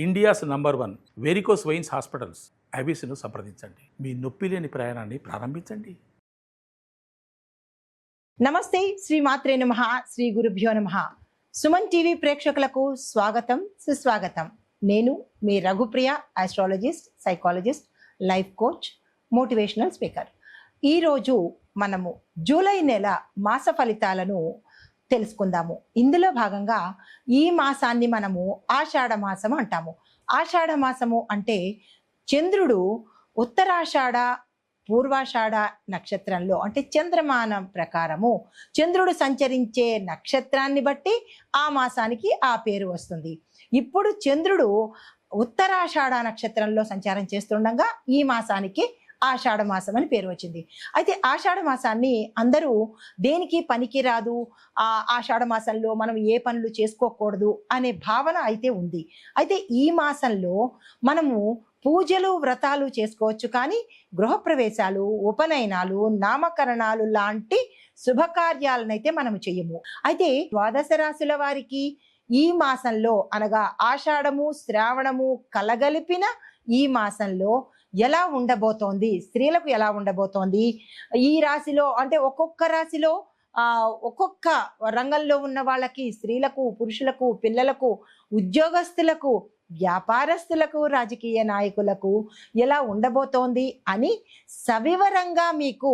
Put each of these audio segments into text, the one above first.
India's number 1 varicose veins hospitals ఐబీసీను సంప్రదించండి. మీ నొప్పి లేని ప్రయాణాన్ని ప్రారంభించండి. నమస్తే, శ్రీ మాత్రే నమః, శ్రీ గురుభ్యో నమః. సుమన్ టీవీ ప్రేక్షకులకు స్వాగతం, సుస్వాగతం. నేను మీ Raghupriya, astrologist, psychologist, life coach, motivational speaker. ఈరోజు మనము జూలై నెల మాస ఫలితాలను తెలుసుకుందాము. ఇందులో భాగంగా ఈ మాసాన్ని మనము ఆషాఢ మాసము అంటాము. ఆషాఢ మాసము అంటే చంద్రుడు ఉత్తరాషాఢ పూర్వాషాఢ నక్షత్రంలో, అంటే చంద్రమానం ప్రకారము చంద్రుడు సంచరించే నక్షత్రాన్ని బట్టి ఆ మాసానికి ఆ పేరు వస్తుంది. ఇప్పుడు చంద్రుడు ఉత్తరాషాఢ నక్షత్రంలో సంచారం చేస్తుండగా ఈ మాసానికి ఆషాఢ మాసం అని పేరు వచ్చింది. అయితే ఆషాఢ మాసాన్ని అందరూ దేనికి పనికిరాదు, ఆషాఢ మాసంలో మనం ఏ పనులు చేసుకోకూడదు అనే భావన అయితే ఉంది. అయితే ఈ మాసంలో మనము పూజలు, వ్రతాలు చేసుకోవచ్చు, కానీ గృహప్రవేశాలు, ఉపనయనాలు, నామకరణాలు లాంటి శుభకార్యాలనైతే మనము చెయ్యము. అయితే ద్వాదశ రాశుల వారికి ఈ మాసంలో, అనగా ఆషాఢము శ్రావణము కలగలిపిన ఈ మాసంలో ఎలా ఉండబోతోంది, స్త్రీలకు ఎలా ఉండబోతోంది, ఈ రాశిలో అంటే ఒక్కొక్క రాశిలో ఒక్కొక్క రంగంలో ఉన్న వాళ్ళకి, స్త్రీలకు, పురుషులకు, పిల్లలకు, ఉద్యోగస్తులకు, వ్యాపారస్తులకు, రాజకీయ నాయకులకు ఎలా ఉండబోతోంది అని సవివరంగా మీకు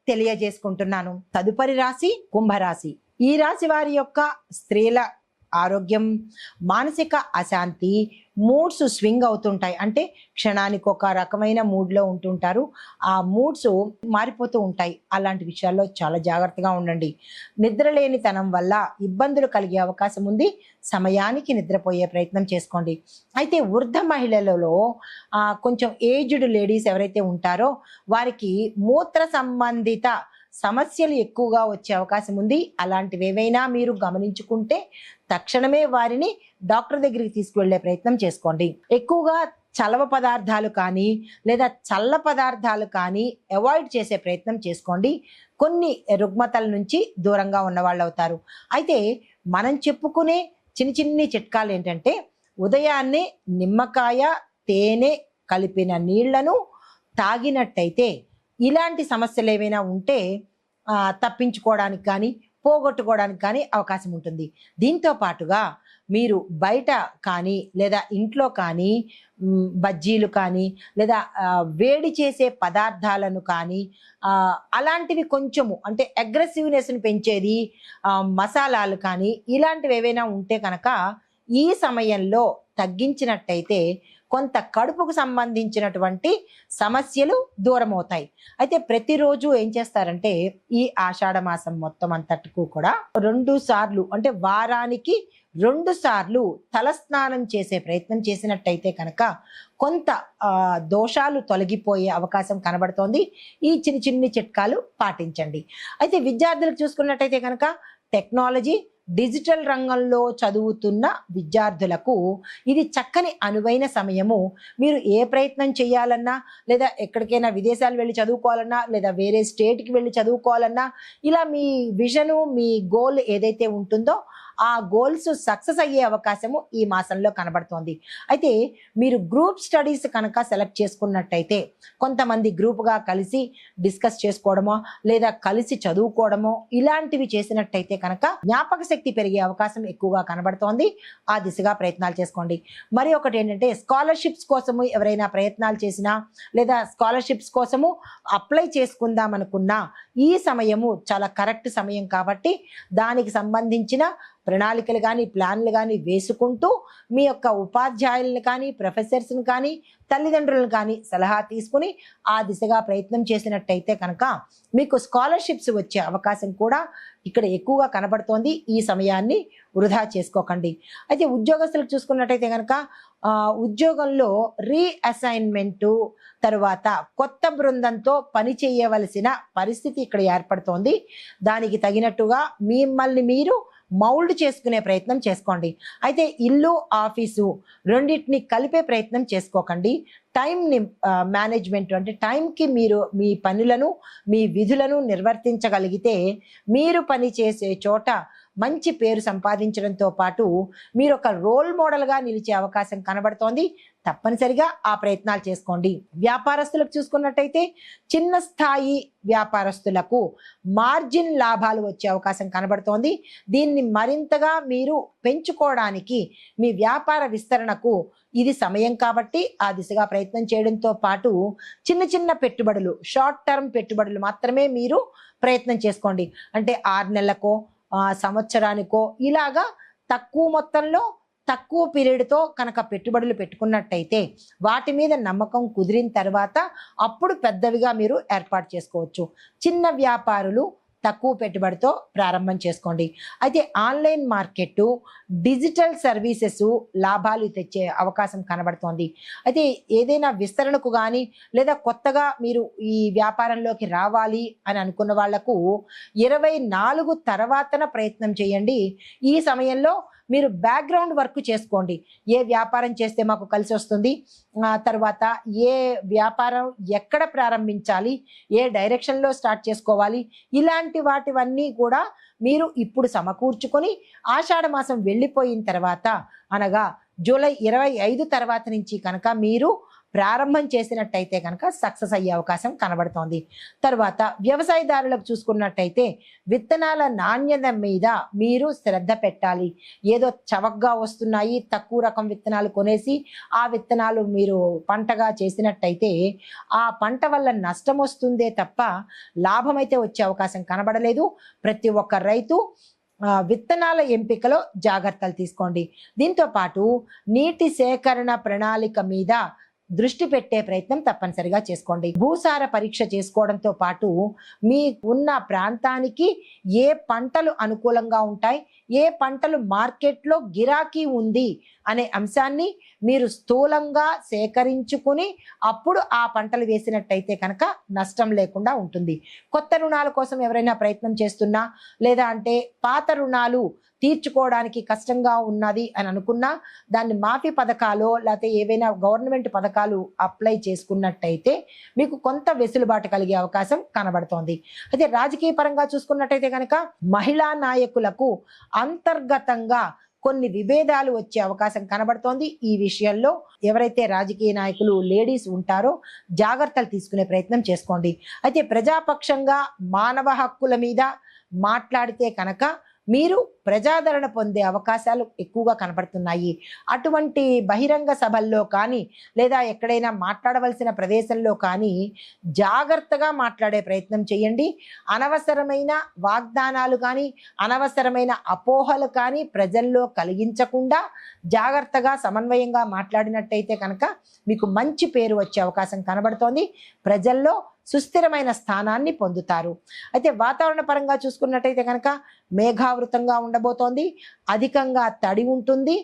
తెలియజేసుకుంటున్నాను. తదుపరి రాశి కుంభరాశి. ఈ రాశి వారి యొక్క స్త్రీల ఆరోగ్యం, మానసిక అశాంతి, మూడ్స్ స్వింగ్ అవుతుంటాయి. అంటే క్షణానికి ఒక రకమైన మూడ్లో ఉంటుంటారు. ఆ మూడ్స్ మారిపోతూ ఉంటాయి. అలాంటి విషయాల్లో చాలా జాగ్రత్తగా ఉండండి. నిద్రలేనితనం వల్ల ఇబ్బందులు కలిగే అవకాశం ఉంది. సమయానికి నిద్రపోయే ప్రయత్నం చేసుకోండి. అయితే వృద్ధ మహిళలలో కొంచెం ఏజ్డ్ లేడీస్ ఎవరైతే ఉంటారో వారికి మూత్ర సంబంధిత సమస్యలు ఎక్కువగా వచ్చే అవకాశం ఉంది. అలాంటివి ఏవైనా మీరు గమనించుకుంటే తక్షణమే వారిని డాక్టర్ దగ్గరికి తీసుకువెళ్లే ప్రయత్నం చేసుకోండి. ఎక్కువగా చలవ పదార్థాలు కానీ లేదా చల్ల పదార్థాలు కానీ అవాయిడ్ చేసే ప్రయత్నం చేసుకోండి. కొన్ని రుగ్మతల నుంచి దూరంగా ఉన్నవాళ్ళు అవుతారు. అయితే మనం చెప్పుకునే చిన్ని చిట్కాలు ఏంటంటే, ఉదయాన్నే నిమ్మకాయ, తేనె కలిపిన నీళ్లను తాగినట్టయితే ఇలాంటి సమస్యలు ఏవైనా ఉంటే తప్పించుకోవడానికి కానీ పోగొట్టుకోవడానికి కానీ అవకాశం ఉంటుంది. దీంతో పాటుగా మీరు బయట కానీ లేదా ఇంట్లో కానీ బజ్జీలు కానీ లేదా వేడి చేసే పదార్థాలను కానీ అలాంటివి కొంచెము, అంటే అగ్రెసివ్నెస్ని పెంచేది మసాలాలు కానీ ఇలాంటివి ఏవైనా ఉంటే కనుక ఈ సమయంలో తగ్గించినట్టయితే కొంత కడుపుకు సంబంధించినటువంటి సమస్యలు దూరం అవుతాయి. అయితే ప్రతిరోజు ఏం చేస్తారంటే, ఈ ఆషాఢ మాసం మొత్తం అంతటికు కూడా 2 సార్లు, అంటే వారానికి 2 సార్లు తలస్నానం చేసే ప్రయత్నం చేసినట్టయితే కనుక కొంత దోషాలు తొలగిపోయే అవకాశం కనబడుతోంది. ఈ చిన్ని చిట్కాలు పాటించండి. అయితే విద్యార్థులకు చూసుకున్నట్టయితే కనుక టెక్నాలజీ, డిజిటల్ రంగంలో చదువుతున్న విద్యార్థులకు ఇది చక్కని అనువైన సమయము. మీరు ఏ ప్రయత్నం చేయాలన్నా, లేదా ఎక్కడికైనా విదేశాలు వెళ్ళి చదువుకోవాలన్నా, లేదా వేరే స్టేట్కి వెళ్ళి చదువుకోవాలన్నా, ఇలా మీ విజను, మీ గోల్ ఏదైతే ఉంటుందో ఆ గోల్స్ సక్సెస్ అయ్యే అవకాశము ఈ మాసంలో కనబడుతోంది. అయితే మీరు గ్రూప్ స్టడీస్ కనుక సెలెక్ట్ చేసుకున్నట్టయితే కొంతమంది గ్రూప్గా కలిసి డిస్కస్ చేసుకోవడమో లేదా కలిసి చదువుకోవడమో ఇలాంటివి చేసినట్టయితే కనుక జ్ఞాపక శక్తి పెరిగే అవకాశం ఎక్కువగా కనబడుతోంది. ఆ దిశగా ప్రయత్నాలు చేసుకోండి. మరి ఒకటి ఏంటంటే, స్కాలర్షిప్స్ కోసము ఎవరైనా ప్రయత్నాలు చేసినా లేదా స్కాలర్షిప్స్ కోసము అప్లై చేసుకుందాం అనుకున్నా ఈ సమయము చాలా కరెక్ట్ సమయం కాబట్టి దానికి సంబంధించిన ప్రణాళికలు కానీ ప్లాన్లు కానీ వేసుకుంటూ మీ యొక్క ఉపాధ్యాయులను కానీ ప్రొఫెసర్స్ని కానీ తల్లిదండ్రులను కానీ సలహా తీసుకుని ఆ దిశగా ప్రయత్నం చేసినట్టయితే కనుక మీకు స్కాలర్షిప్స్ వచ్చే అవకాశం కూడా ఇక్కడ ఎక్కువగా కనబడుతోంది. ఈ సమయాన్ని వృధా చేసుకోకండి. అయితే ఉద్యోగస్తులకు చూసుకున్నట్టయితే కనుక ఉద్యోగంలో రీఅసైన్మెంటు తరువాత కొత్త బృందంతో పని చేయవలసిన పరిస్థితి ఇక్కడ ఏర్పడుతోంది. దానికి తగినట్టుగా మిమ్మల్ని మీరు మౌల్డ్ చేసుకునే ప్రయత్నం చేసుకోండి. అయితే ఇల్లు, ఆఫీసు రెండింటిని కలిపే ప్రయత్నం చేసుకోకండి. టైంని మేనేజ్మెంట్, అంటే టైంకి మీరు మీ పనులను, మీ విధులను నిర్వర్తించగలిగితే మీరు పని చేసే చోట మంచి పేరు సంపాదించడంతో పాటు మీరు ఒక రోల్ మోడల్గా నిలిచే అవకాశం కనబడుతోంది. తప్పనిసరిగా ఆ ప్రయత్నాలు చేసుకోండి. వ్యాపారస్తులకు చూసుకున్నట్టయితే చిన్న స్థాయి వ్యాపారస్తులకు మార్జిన్ లాభాలు వచ్చే అవకాశం కనబడుతోంది. దీన్ని మరింతగా మీరు పెంచుకోవడానికి మీ వ్యాపార విస్తరణకు ఇది సమయం కాబట్టి ఆ దిశగా ప్రయత్నం చేయడంతో పాటు చిన్న చిన్న పెట్టుబడులు, షార్ట్ టర్మ్ పెట్టుబడులు మాత్రమే మీరు ప్రయత్నం చేసుకోండి. అంటే 6 నెలలకో సంవత్సరానికో ఇలాగా తక్కువ మొత్తంలో తక్కువ పీరియడ్తో కనుక పెట్టుబడులు పెట్టుకున్నట్టయితే వాటి మీద నమ్మకం కుదిరిన తర్వాత అప్పుడు పెద్దవిగా మీరు ఏర్పాటు చేసుకోవచ్చు. చిన్న వ్యాపారులు తక్కువ పెట్టుబడితో ప్రారంభం చేసుకోండి. అయితే ఆన్లైన్ మార్కెట్, డిజిటల్ సర్వీసెస్ లాభాలు తెచ్చే అవకాశం కనబడుతోంది. అయితే ఏదైనా విస్తరణకు కానీ లేదా కొత్తగా మీరు ఈ వ్యాపారంలోకి రావాలి అని అనుకున్న వాళ్లకు 24 తర్వాతన ప్రయత్నం చేయండి. ఈ సమయంలో మీరు బ్యాక్గ్రౌండ్ వర్క్ చేసుకోండి. ఏ వ్యాపారం చేస్తే మాకు కలిసి వస్తుంది, తర్వాత ఏ వ్యాపారం ఎక్కడ ప్రారంభించాలి, ఏ డైరెక్షన్లో స్టార్ట్ చేసుకోవాలి, ఇలాంటి వాటివన్నీ కూడా మీరు ఇప్పుడు సమకూర్చుకొని ఆషాఢ మాసం వెళ్ళిపోయిన తర్వాత అనగా జూలై 25 తర్వాత నుంచి కనుక మీరు ప్రారంభం చేసినట్టయితే కనుక సక్సెస్ అయ్యే అవకాశం కనబడుతోంది. తర్వాత వ్యవసాయదారులకు చూసుకున్నట్టయితే విత్తనాల నాణ్యత మీద మీరు శ్రద్ధ పెట్టాలి. ఏదో చవకగా వస్తున్నాయి తక్కువ రకం విత్తనాలు కొనేసి ఆ విత్తనాలు మీరు పంటగా చేసినట్టయితే ఆ పంట వల్ల నష్టం వస్తుందే తప్ప లాభం అయితే వచ్చే అవకాశం కనబడలేదు. ప్రతి ఒక్క రైతు విత్తనాల ఎంపికలో జాగ్రత్తలు తీసుకోండి. దీంతో పాటు నీటి సేకరణ ప్రణాళిక మీద దృష్టి పెట్టే ప్రయత్నం తప్పనిసరిగా చేసుకోండి. భూసార పరీక్ష చేసుకోవడంతో పాటు మీ ఉన్న ప్రాంతానికి ఏ పంటలు అనుకూలంగా ఉంటాయి, ఏ పంటలు మార్కెట్లో గిరాకీ ఉంది అనే అంశాన్ని మీరు స్థూలంగా సేకరించుకుని అప్పుడు ఆ పంటలు వేసినట్టయితే కనుక నష్టం లేకుండా ఉంటుంది. కొత్త రుణాల కోసం ఎవరైనా ప్రయత్నం చేస్తున్నా లేదా అంటే పాత రుణాలు తీర్చుకోవడానికి కష్టంగా ఉన్నది అని అనుకున్నా దాన్ని మాఫీ పథకాలు లేకపోతే ఏవైనా గవర్నమెంట్ పథకాలు అప్లై చేసుకున్నట్టయితే మీకు కొంత వెసులుబాటు కలిగే అవకాశం కనబడుతోంది. అయితే రాజకీయ పరంగా చూసుకున్నట్టయితే కనుక మహిళా నాయకులకు అంతర్గతంగా కొన్ని విభేదాలు వచ్చే అవకాశం కనబడుతోంది. ఈ విషయంలో ఎవరైతే రాజకీయ నాయకులు లేడీస్ ఉంటారో జాగ్రత్తలు తీసుకునే ప్రయత్నం చేసుకోండి. అయితే ప్రజాపక్షంగా మానవ హక్కుల మీద మాట్లాడితే కనుక మీరు ప్రజాదరణ పొందే అవకాశాలు ఎక్కువగా కనపడుతున్నాయి. అటువంటి బహిరంగ సభల్లో కానీ లేదా ఎక్కడైనా మాట్లాడవలసిన ప్రదేశంలో కానీ జాగ్రత్తగా మాట్లాడే ప్రయత్నం చేయండి. అనవసరమైన వాగ్దానాలు కానీ అనవసరమైన అపోహలు కానీ ప్రజల్లో కలిగించకుండా జాగ్రత్తగా సమన్వయంగా మాట్లాడినట్టయితే కనుక మీకు మంచి పేరు వచ్చే అవకాశం కనబడుతోంది. ప్రజల్లో సుస్థిరమైన స్థానాన్ని పొందుతారు. అయితే వాతావరణ పరంగా చూసుకున్నట్టయితే కనుక మేఘావృతంగా ఉండబోతోంది. అధికంగా తడి ఉంటుంది.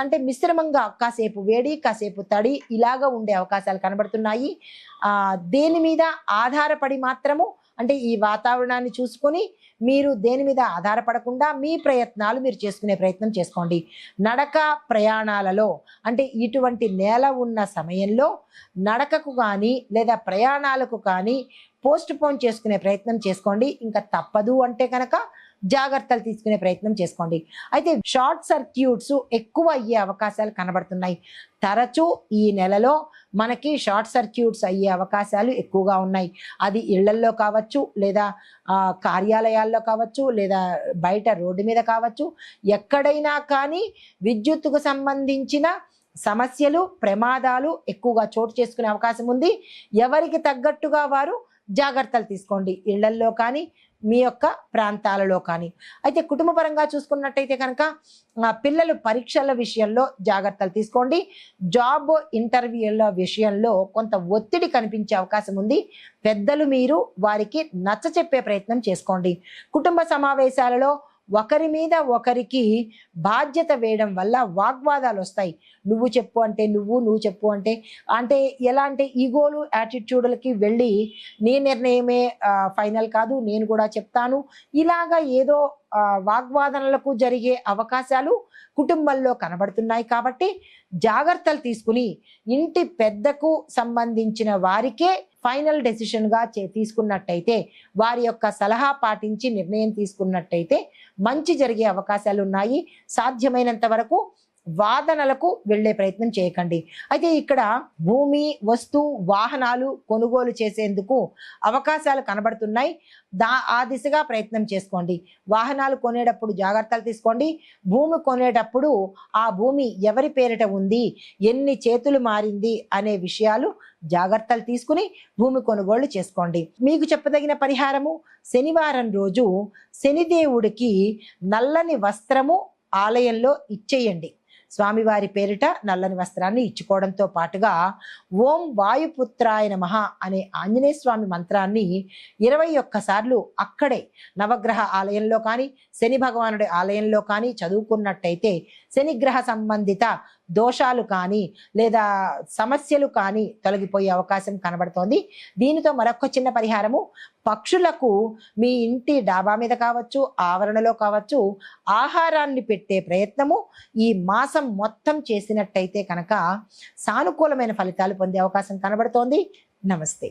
అంటే మిశ్రమంగా కాసేపు వేడి కాసేపు తడి ఇలాగా ఉండే అవకాశాలు కనబడుతున్నాయి. దేని మీద ఆధారపడి మాత్రము అంటే ఈ వాతావరణాన్ని చూసుకొని మీరు దేని మీద ఆధారపడకుండా మీ ప్రయత్నాలు మీరు చేసుకునే ప్రయత్నం చేసుకోండి. నడక ప్రయాణాలలో అంటే ఇటువంటి నేల ఉన్న సమయంలో నడకకు కానీ లేదా ప్రయాణాలకు కానీ పోస్ట్ పోన్ చేసుకునే ప్రయత్నం చేసుకోండి. ఇంకా తప్పదు అంటే కనుక జాగ్రత్తలు తీసుకునే ప్రయత్నం చేసుకోండి. అయితే షార్ట్ సర్క్యూట్స్ ఎక్కువ అయ్యే అవకాశాలు కనబడుతున్నాయి. తరచూ ఈ నెలలో మనకి షార్ట్ సర్క్యూట్స్ అయ్యే అవకాశాలు ఎక్కువగా ఉన్నాయి. అది ఇళ్లల్లో కావచ్చు లేదా కార్యాలయాల్లో కావచ్చు లేదా బయట రోడ్డు మీద కావచ్చు. ఎక్కడైనా కానీ విద్యుత్తుకు సంబంధించిన సమస్యలు ప్రమాదాలు ఎక్కువగా చోటు చేసుకునే అవకాశం ఉంది. ఎవరికి తగ్గట్టుగా వారు జాగ్రత్తలు తీసుకోండి, ఇళ్లల్లో కానీ మీ యొక్క ప్రాంతాలలో కానీ. అయితే కుటుంబ పరంగా చూసుకున్నట్టయితే కనుక పిల్లలు పరీక్షల విషయంలో జాగ్రత్తలు తీసుకోండి. జాబ్ ఇంటర్వ్యూల విషయంలో కొంత ఒత్తిడి కనిపించే అవకాశం ఉంది. పెద్దలు మీరు వారికి నచ్చ చెప్పే ప్రయత్నం చేసుకోండి. కుటుంబ సమావేశాలలో ఒకరి మీద ఒకరికి బాధ్యత వేయడం వల్ల వాగ్వాదాలు వస్తాయి. నువ్వు చెప్పు అంటే నువ్వు చెప్పు అంటే అంటే ఎలా అంటే ఈగోలు యాటిట్యూడ్లకి వెళ్ళి నీ నిర్ణయమే ఫైనల్ కాదు నేను కూడా చెప్తాను ఇలాగా ఏదో వాగ్వాదనలకు జరిగే అవకాశాలు కుటుంబంలో కనబడుతున్నాయి. కాబట్టి జాగ్రత్తలు తీసుకుని ఇంటి పెద్దకు సంబంధించిన వారికే ఫైనల్ డెసిషన్గా తీసుకున్నట్టయితే, వారి యొక్క సలహా పాటించి నిర్ణయం తీసుకున్నట్టయితే మంచి జరిగే అవకాశాలు ఉన్నాయి. సాధ్యమైనంత వరకు వాదనలకు వెళ్ళే ప్రయత్నం చేయకండి. అయితే ఇక్కడ భూమి, వస్తు, వాహనాలు కొనుగోలు చేసేందుకు అవకాశాలు కనబడుతున్నాయి. ఆ దిశగా ప్రయత్నం చేసుకోండి. వాహనాలు కొనేటప్పుడు జాగ్రత్తలు తీసుకోండి. భూమి కొనేటప్పుడు ఆ భూమి ఎవరి పేరిట ఉంది, ఎన్ని చేతులు మారింది అనే విషయాలు జాగ్రత్తలు తీసుకుని భూమి కొనుగోలు చేసుకోండి. మీకు చెప్పదగిన పరిహారము, శనివారం రోజు శనిదేవుడికి నల్లని వస్త్రము ఆలయంలో ఇచ్చేయండి. స్వామివారి పేరిట నల్లని వస్త్రాన్ని ఇచ్చుకోవడంతో పాటుగా ఓం వాయుపుత్రాయ నమః అనే ఆంజనేయ స్వామి మంత్రాన్ని 21 సార్లు అక్కడే నవగ్రహ ఆలయంలో కానీ శని భగవానుడి ఆలయంలో కానీ చదువుకున్నట్టయితే శనిగ్రహ సంబంధిత దోషాలు కానీ లేదా సమస్యలు కానీ తొలగిపోయే అవకాశం కనబడుతోంది. దీనితో మరొక చిన్న పరిహారము, పక్షులకు మీ ఇంటి డాబా మీద కావచ్చు, ఆవరణలో కావచ్చు, ఆహారాన్ని పెట్టే ప్రయత్నము ఈ మాసం మొత్తం చేసినట్టయితే కనుక సానుకూలమైన ఫలితాలు పొందే అవకాశం కనబడుతోంది. నమస్తే.